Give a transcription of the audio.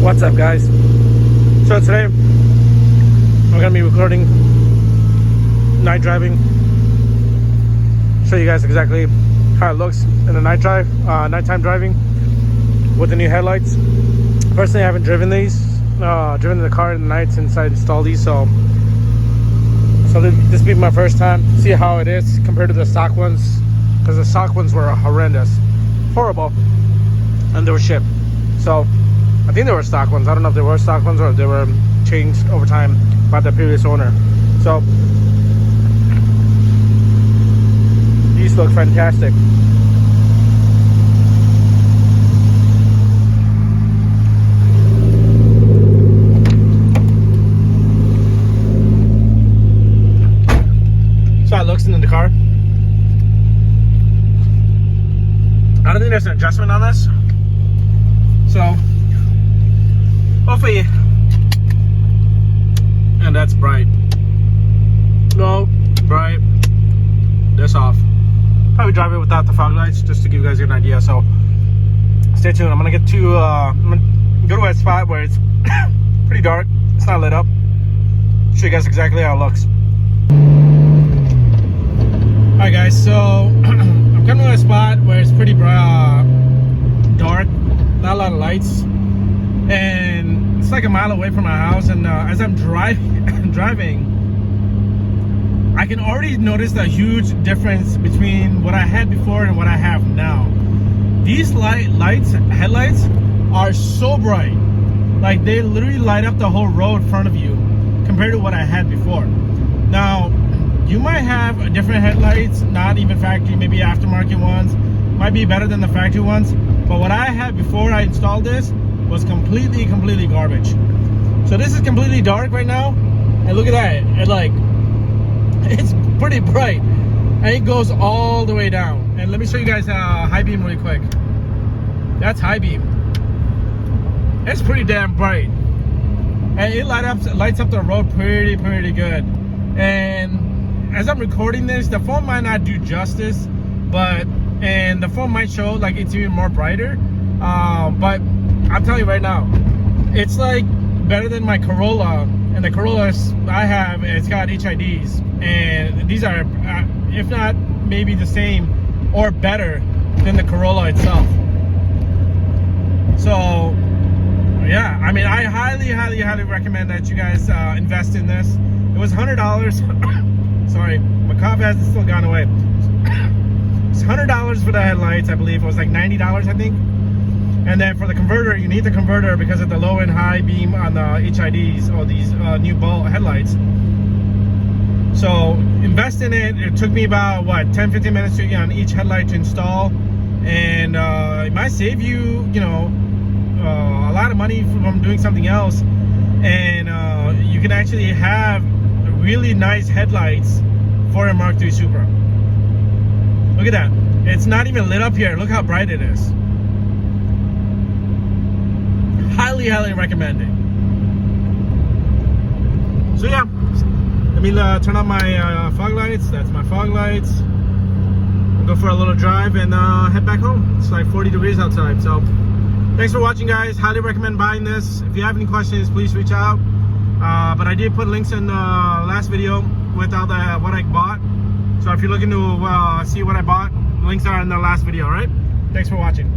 What's up, guys? So today I'm gonna be recording night driving, show you guys exactly how it looks in the nighttime driving with the new headlights. Personally, I haven't driven these, driven the car in the night since I installed these, so this will be my first time. See how it is compared to the stock ones, because the stock ones were horrendous, horrible, and they were shipped. So I think they were stock ones. I don't know if they were stock ones or if they were changed over time by the previous owner. So these look fantastic. So it looks in the car. I don't think there's an adjustment on this. So hopefully, and that's bright. No, bright. This off. Probably drive it without the fog lights just to give you guys an idea. So stay tuned. I'm gonna I'm gonna go to a spot where it's pretty dark. It's not lit up. Show you guys exactly how it looks. Alright guys, so I'm coming to a spot where it's pretty dark, not a lot of lights, and it's like a mile away from my house. And as I'm driving, I can already notice the huge difference between what I had before and what I have now. These headlights are so bright, like they literally light up the whole road in front of you compared to what I had before. Now, you might have different headlights, not even factory, maybe aftermarket ones, might be better than the factory ones. But what I had before I installed this was completely garbage. So this is completely dark right now, and look at that. It's pretty bright, and it goes all the way down. And let me show you guys high beam really quick. That's high beam. It's pretty damn bright, and it lights up the road pretty good. And as I'm recording this, the phone might not do justice, and the phone might show like it's even more brighter, but I'm telling you right now, it's like better than my Corolla. And the Corollas I have, it's got HIDs, and these are if not maybe the same or better than the Corolla itself. So yeah, I mean, I highly recommend that you guys invest in this. It was $100. Sorry, my cough hasn't still gone away. It's $100 for the headlights, I believe. It was like $90, I think. And then for the converter, you need the converter because of the low and high beam on the HIDs or these new bulb headlights. So invest in it. It took me about 10-15 minutes on each headlight to install, and it might save you, a lot of money from doing something else. And you can actually have really nice headlights for a Mark III Supra. Look at that. It's not even lit up here. Look how bright it is. Highly recommend it. So yeah, let me turn on my fog lights. That's my fog lights. I'll go for a little drive and head back home. It's like 40 degrees outside. So thanks for watching, guys. Highly recommend buying this. If you have any questions, please reach out. But I did put links in the last video with all what I bought. So if you're looking to see what I bought, links are in the last video, all right? Thanks for watching.